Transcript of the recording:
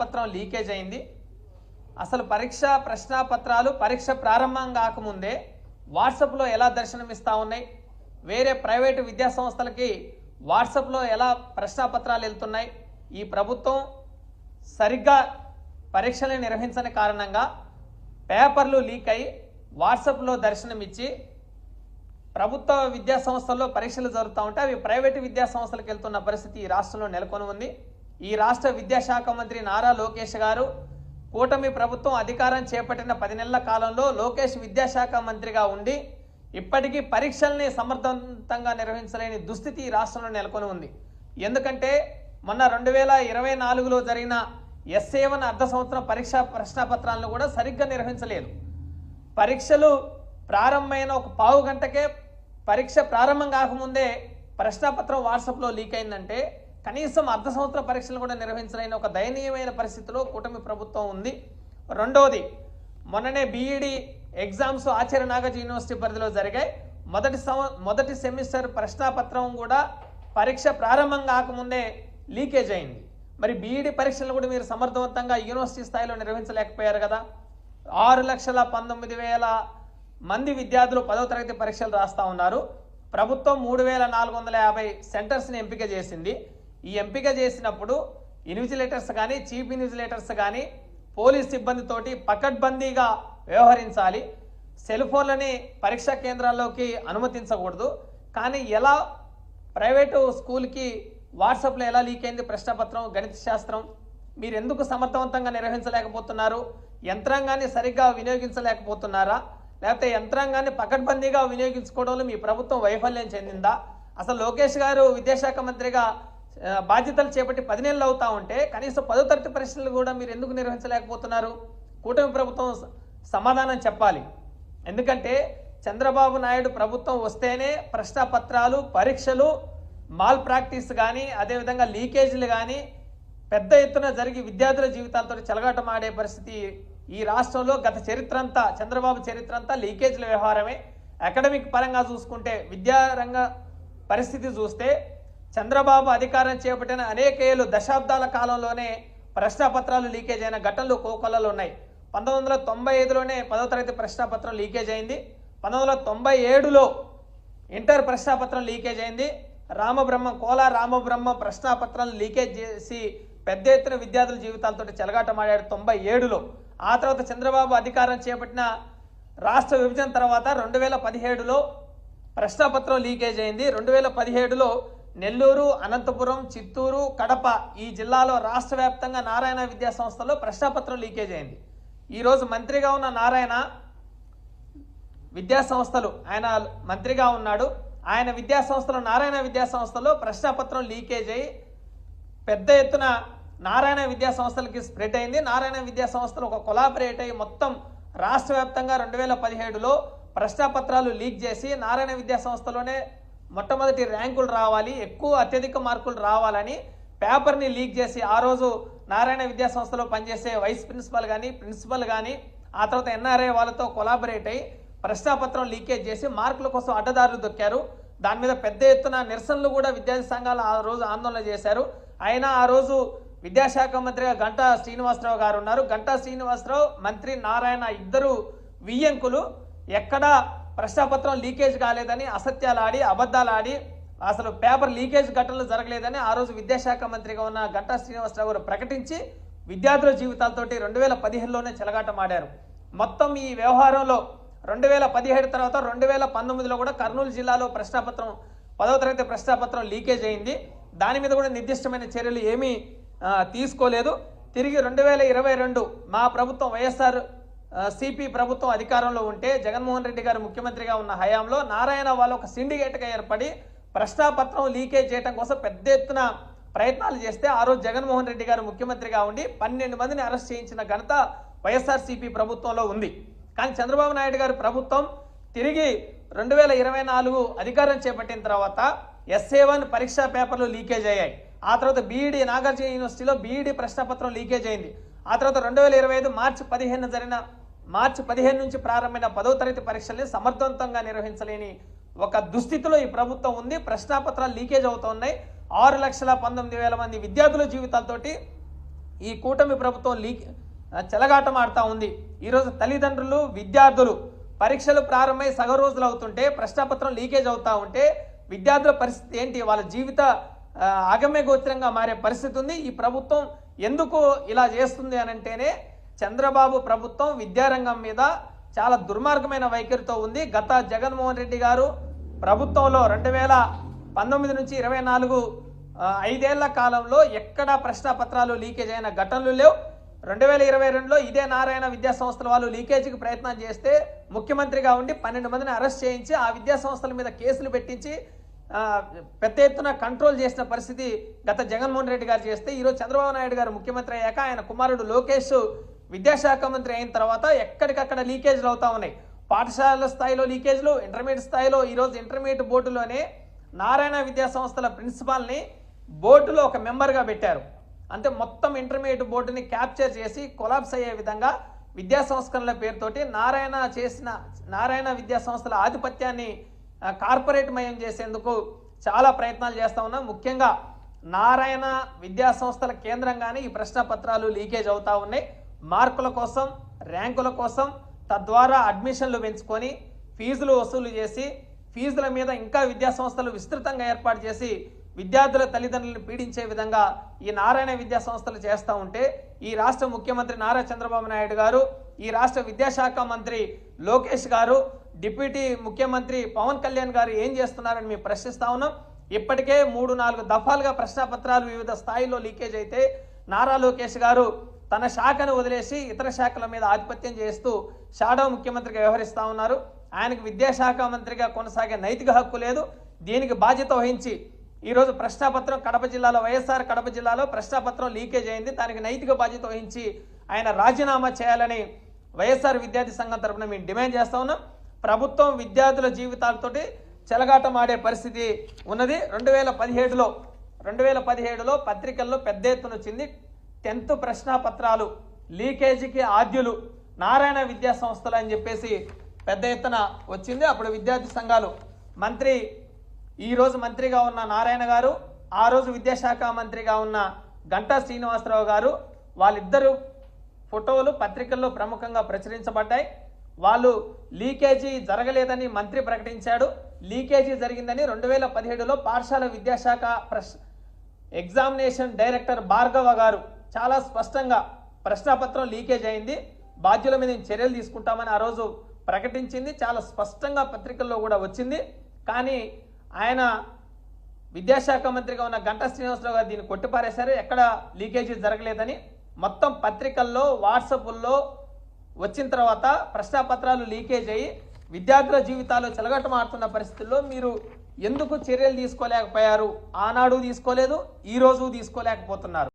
ప్రశ్నాపత్రం leakage అయింది. అసలు పరీక్ష ప్రారంభం కాకముందే వాట్సాప్లో ఎలా దర్శనమిస్తూ ఉన్నాయి, వేరే ప్రైవేటు విద్యా సంస్థలకి వాట్సాప్లో ఎలా ప్రశ్నాపత్రాలు వెళ్తున్నాయి. ఈ ప్రభుత్వం సరిగ్గా పరీక్షలు నిర్వహించని కారణంగా పేపర్లు లీక్ అయి వాట్సాప్లో దర్శనమిచ్చి ప్రభుత్వ విద్యా సంస్థల్లో పరీక్షలు జరుగుతూ ఉంటే అవి ప్రైవేటు విద్యా సంస్థలకు వెళ్తున్న పరిస్థితి ఈ రాష్ట్రంలో నెలకొని ఉంది. ఈ రాష్ట్ర విద్యాశాఖ మంత్రి నారా లోకేష్ గారు కూటమి ప్రభుత్వం అధికారం చేపట్టిన 10 నెలల కాలంలో లోకేష్ విద్యాశాఖ మంత్రిగా ఉండి ఇప్పటికీ పరీక్షల్ని సమర్థవంతంగా నిర్వహించలేని దుస్థితి ఈ రాష్ట్రంలో నెలకొని ఉంది. ఎందుకంటే మొన్న 2024లో జరిగిన SA1 అర్ధ సంవత్సరం ప్రశ్నాపత్రాలను కూడా సరిగ్గా నిర్వహించలేదు. పరీక్షలు ప్రారంభమైన ఒక పావు గంటకే పరీక్ష ప్రారంభం కాకముందే ప్రశ్నాపత్రం వాట్సాప్లో లీక్ అయిందంటే కనీసం అర్ధ సంవత్సర పరీక్షలు కూడా నిర్వహించలేని ఒక దయనీయమైన పరిస్థితిలో కూటమి ప్రభుత్వం ఉంది. రెండోది, మొన్ననే BED exams Acharya Nagarjuna university పరిధిలో జరిగాయి. మొదటి సెమిస్టర్ ప్రశ్నాపత్రం కూడా పరీక్ష ప్రారంభం కాకముందే లీకేజ్ అయింది. మరి BED పరీక్షలను కూడా మీరు సమర్థవంతంగా యూనివర్సిటీ స్థాయిలో నిర్వహించలేకపోయారు కదా. 6,19,000 మంది విద్యార్థులు 10వ తరగతి పరీక్షలు రాస్తూ ఉన్నారు. ప్రభుత్వం 3,450 సెంటర్స్ని ఎంపిక చేసింది. ఈ ఎంపిక చేసినప్పుడు ఇన్విజిలేటర్స్ కానీ చీఫ్ ఇన్విజిలేటర్స్ కానీ పోలీస్ సిబ్బందితోటి పకడ్బందీగా వ్యవహరించాలి. సెల్ ఫోన్లని పరీక్షా కేంద్రాల్లోకి అనుమతించకూడదు. కానీ ఎలా ప్రైవేటు స్కూల్కి వాట్సాప్లో ఎలా లీక్ అయింది ప్రశ్నపత్రం, గణిత శాస్త్రం? మీరు ఎందుకు సమర్థవంతంగా నిర్వహించలేకపోతున్నారు? యంత్రాంగాన్ని సరిగ్గా వినియోగించలేకపోతున్నారా? లేకపోతే యంత్రాంగాన్ని పకడ్బందీగా వినియోగించుకోవడంలో మీ ప్రభుత్వం వైఫల్యం చెందిందా? అసలు లోకేష్ గారు విద్యాశాఖ మంత్రిగా బాధ్యతలు చేపట్టి 10 నెలలు అవుతా ఉంటే కనీసం 10వ తరగతి పరీక్షలు కూడా మీరు ఎందుకు నిర్వహించలేకపోతున్నారు? కూటమి ప్రభుత్వం సమాధానం చెప్పాలి. ఎందుకంటే చంద్రబాబు నాయుడు ప్రభుత్వం వస్తేనే ప్రశ్నపత్రాలు, పరీక్షలు, మాల్ ప్రాక్టీస్ కానీ అదేవిధంగా లీకేజీలు కానీ పెద్ద ఎత్తున జరిగి విద్యార్థుల జీవితాలతో చెలగాటమాడే పరిస్థితి ఈ రాష్ట్రంలో గత చరిత్ర అంతా, చంద్రబాబు చరిత్ర అంతా లీకేజీల వ్యవహారమే. అకాడమిక్ పరంగా చూసుకుంటే, విద్యారంగ పరిస్థితి చూస్తే చంద్రబాబు అధికారం చేపట్టిన అనేక ఏళ్ళు, దశాబ్దాల కాలంలోనే ప్రశ్నాపత్రాలు లీకేజ్ అయిన ఘటనలు కోకొల్లలు ఉన్నాయి. 1995లోనే 10వ తరగతి ప్రశ్నాపత్రం లీకేజ్ అయింది. 1997లో ఇంటర్ ప్రశ్నాపత్రం లీకేజ్ అయింది. కోలా రామబ్రహ్మ ప్రశ్నాపత్రాలను లీకేజ్ చేసి పెద్ద ఎత్తున విద్యార్థుల జీవితాలతో చెలగాటమాడాడు 97లో. ఆ తర్వాత చంద్రబాబు అధికారం చేపట్టిన రాష్ట్ర విభజన తర్వాత 2017లో ప్రశ్నాపత్రం లీకేజ్ అయింది. 2017లో నెల్లూరు, అనంతపురం, చిత్తూరు, కడప ఈ జిల్లాలో రాష్ట్ర వ్యాప్తంగా నారాయణ విద్యా సంస్థల్లో ప్రశ్నాపత్రం లీకేజ్ అయింది. ఈరోజు మంత్రిగా ఉన్న నారాయణ విద్యా సంస్థలు, ఆయన మంత్రిగా ఉన్నాడు. ఆయన విద్యా సంస్థలు, నారాయణ విద్యా సంస్థలో ప్రశ్నాపత్రం లీకేజ్ అయ్యి పెద్ద ఎత్తున నారాయణ విద్యా సంస్థలకి స్ప్రెడ్ అయింది. నారాయణ విద్యా సంస్థలు ఒక కొలాబరేట్ అయ్యి మొత్తం రాష్ట్ర వ్యాప్తంగా 2017లో ప్రశ్నాపత్రాలు లీక్ చేసి నారాయణ విద్యా సంస్థలోనే మొట్టమొదటి ర్యాంకులు రావాలి, అత్యధిక మార్కులు రావాలని పేపర్ని లీక్ చేసి ఆ రోజు నారాయణ విద్యా సంస్థలో పనిచేసే వైస్ ప్రిన్సిపల్ కానీ ఆ తర్వాత NRI వాళ్ళతో కొలాబరేట్ అయ్యి ప్రశ్నాపత్రం లీకేజ్ చేసి మార్కుల కోసం అడ్డదారులు దొక్కారు. దాని మీద పెద్ద ఎత్తున నిరసనలు కూడా విద్యార్థి సంఘాలు ఆ రోజు ఆందోళన చేశారు. అయినా ఆ రోజు విద్యాశాఖ మంత్రిగా గంటా శ్రీనివాసరావు గారు ఉన్నారు. గంటా శ్రీనివాసరావు, మంత్రి నారాయణ ఇద్దరు వియ్యంకులు ఎక్కడా ప్రశ్నాపత్రం లీకేజ్ కాలేదని అసత్యాలు ఆడి, అబద్ధాలు ఆడి, అసలు పేపర్ లీకేజ్ ఘటనలు జరగలేదని ఆ రోజు విద్యాశాఖ మంత్రిగా ఉన్న గంటా శ్రీనివాసరావు గారు ప్రకటించి విద్యార్థుల జీవితాలతోటి 2015లోనే చెలగాటమాడారు. మొత్తం ఈ వ్యవహారంలో 2017 తర్వాత 2019లో కూడా కర్నూలు జిల్లాలో ప్రశ్నాపత్రం 10వ తరగతి ప్రశ్నాపత్రం లీకేజ్ అయింది. దాని మీద కూడా నిర్దిష్టమైన చర్యలు ఏమీ తీసుకోలేదు. తిరిగి 2022 మా ప్రభుత్వం వైఎస్ఆర్ సిపి ప్రభుత్వం అధికారంలో ఉంటే జగన్మోహన్ రెడ్డి గారు ముఖ్యమంత్రిగా ఉన్న హయాంలో నారాయణ వాళ్ళు ఒక సిండికేట్గా ఏర్పడి ప్రశ్నాపత్రం లీకేజ్ చేయడం కోసం పెద్ద ఎత్తున ప్రయత్నాలు చేస్తే ఆ రోజు జగన్మోహన్ రెడ్డి గారు ముఖ్యమంత్రిగా ఉండి 12 మందిని అరెస్ట్ చేయించిన ఘనత వైఎస్ఆర్ సిపి ప్రభుత్వంలో ఉంది. కానీ చంద్రబాబు నాయుడు గారి ప్రభుత్వం తిరిగి 2024 అధికారం చేపట్టిన తర్వాత SA1 పరీక్షా పేపర్లు లీకేజ్ అయ్యాయి. ఆ తర్వాత BED నాగార్జున యూనివర్సిటీలో BED ప్రశ్నపత్రం లీకేజ్ అయింది. ఆ తర్వాత 2025 మార్చి 15 నుంచి ప్రారంభమైన 10వ తరగతి పరీక్షల్ని సమర్థవంతంగా నిర్వహించలేని ఒక దుస్థితిలో ఈ ప్రభుత్వం ఉంది. ప్రశ్నాపత్రాలు లీకేజ్ అవుతున్నాయి. 6,19,000 మంది విద్యార్థుల జీవితాలతోటి ఈ కూటమి ప్రభుత్వం చెలగాటం ఆడుతూ ఉంది. ఈరోజు తల్లిదండ్రులు, విద్యార్థులు పరీక్షలు ప్రారంభమై సగం రోజులు అవుతుంటే ప్రశ్నపత్రం లీకేజ్ అవుతూ ఉంటే విద్యార్థుల పరిస్థితి ఏంటి? వాళ్ళ జీవిత ఆగమ్య గోచరంగా మారే పరిస్థితి ఉంది. ఈ ప్రభుత్వం ఎందుకు ఇలా చేస్తుంది అని అంటేనే చంద్రబాబు ప్రభుత్వం విద్యారంగం మీద చాలా దుర్మార్గమైన వైఖరితో ఉంది. గత జగన్మోహన్ రెడ్డి గారు ప్రభుత్వంలో 2019 నుంచి 24 5 కాలంలో ఎక్కడా ప్రశ్నపత్రాలు లీకేజ్ అయిన ఘటనలు లేవు. 2022లో ఇదే నారాయణ విద్యా సంస్థల వాళ్ళు లీకేజీకి ప్రయత్నం చేస్తే ముఖ్యమంత్రిగా ఉండి 12 మందిని అరెస్ట్ చేయించి ఆ విద్యా సంస్థల మీద కేసులు పెట్టించి పెద్ద ఎత్తున కంట్రోల్ చేసిన పరిస్థితి గత జగన్మోహన్ రెడ్డి గారు చేస్తే ఈరోజు చంద్రబాబు నాయుడు గారు ముఖ్యమంత్రి అయ్యాక ఆయన కుమారుడు లోకేష్ విద్యాశాఖ మంత్రి అయిన తర్వాత ఎక్కడికక్కడ లీకేజ్లు అవుతా ఉన్నాయి. పాఠశాల స్థాయిలో లీకేజ్లు, ఇంటర్మీడియట్ స్థాయిలో ఈరోజు ఇంటర్మీడియట్ బోర్డులోనే నారాయణ విద్యా సంస్థల ప్రిన్సిపాల్ని బోర్డులో ఒక మెంబర్గా పెట్టారు. అంటే మొత్తం ఇంటర్మీడియట్ బోర్డుని క్యాప్చర్ చేసి కొలాప్స్ అయ్యే విధంగా విద్యా సంస్కరణల పేరుతోటి నారాయణ విద్యా సంస్థల ఆధిపత్యాన్ని కార్పొరేట్ మయం చేసేందుకు చాలా ప్రయత్నాలు చేస్తూ ఉన్నాం. ముఖ్యంగా నారాయణ విద్యా సంస్థల కేంద్రంగానే ఈ ప్రశ్నపత్రాలు లీకేజ్ అవుతూ ఉన్నాయి. మార్కుల కోసం, ర్యాంకుల కోసం, తద్వారా అడ్మిషన్లు పెంచుకొని ఫీజులు వసూలు చేసి ఫీజుల మీద ఇంకా విద్యా సంస్థలు విస్తృతంగా ఏర్పాటు చేసి విద్యార్థుల తల్లిదండ్రులను పీడించే విధంగా ఈ నారాయణ విద్యా సంస్థలు చేస్తూ ఉంటే ఈ రాష్ట్ర ముఖ్యమంత్రి నారా చంద్రబాబు నాయుడు గారు, ఈ రాష్ట్ర విద్యాశాఖ మంత్రి లోకేష్ గారు, డిప్యూటీ ముఖ్యమంత్రి పవన్ కళ్యాణ్ గారు ఏం చేస్తున్నారని మేము ప్రశ్నిస్తా ఉన్నాం. ఇప్పటికే 3-4 దఫాలుగా ప్రశ్నపత్రాలు వివిధ స్థాయిలో లీకేజ్ అయితే నారా లోకేష్ గారు తన శాఖను వదిలేసి ఇతర శాఖల మీద ఆధిపత్యం చేస్తూ షాడో ముఖ్యమంత్రిగా వ్యవహరిస్తూ ఉన్నారు. ఆయనకు విద్యాశాఖ మంత్రిగా కొనసాగే నైతిక హక్కు లేదు. దీనికి బాధ్యత వహించి ఈరోజు ప్రశ్నపత్రం కడప జిల్లాలో, వైఎస్ఆర్ కడప జిల్లాలో ప్రశ్నపత్రం లీకేజ్ అయింది. దానికి నైతిక బాధ్యత వహించి ఆయన రాజీనామా చేయాలని వైఎస్ఆర్ విద్యార్థి సంఘం తరఫున మేము డిమాండ్ చేస్తా ఉన్నాం. ప్రభుత్వం విద్యార్థుల జీవితాలతోటి చెలగాటమాడే పరిస్థితి ఉన్నది. 2017లో పత్రికల్లో పెద్ద ఎత్తున వచ్చింది. 10th ప్రశ్నపత్రాలు లీకేజీకి ఆద్యులు నారాయణ విద్యా సంస్థలు అని చెప్పేసి పెద్ద ఎత్తున వచ్చింది. అప్పుడు విద్యార్థి సంఘాలు ఈరోజు మంత్రిగా ఉన్న నారాయణ గారు, ఆ రోజు విద్యాశాఖ మంత్రిగా ఉన్న గంటా శ్రీనివాసరావు గారు, వాళ్ళిద్దరు ఫోటోలు పత్రికల్లో ప్రముఖంగా ప్రచురించబడ్డాయి. వాళ్ళు లీకేజీ జరగలేదని మంత్రి ప్రకటించాడు. లీకేజీ జరిగిందని 2017లో పాఠశాల విద్యాశాఖ ఎగ్జామినేషన్ డైరెక్టర్ భార్గవ గారు చాలా స్పష్టంగా ప్రశ్నపత్రం లీకేజ్ అయింది, బాధ్యుల మీద చర్యలు తీసుకుంటామని ఆ రోజు ప్రకటించింది. చాలా స్పష్టంగా పత్రికల్లో కూడా వచ్చింది. కానీ ఆయన విద్యాశాఖ మంత్రిగా ఉన్న గంటా శ్రీనివాసరావు గారు దీన్ని కొట్టిపారేశారు. ఎక్కడ లీకేజీ జరగలేదని మొత్తం పత్రికల్లో, వాట్సాప్ల్లో వచ్చిన తర్వాత ప్రశ్నపత్రాలు లీకేజ్ అయ్యి విద్యార్థుల జీవితాలు చెలగటమాడుతున్న పరిస్థితుల్లో మీరు ఎందుకు చర్యలు తీసుకోలేకపోయారు? ఆనాడు తీసుకోలేదు, ఈరోజు తీసుకోలేకపోతున్నారు.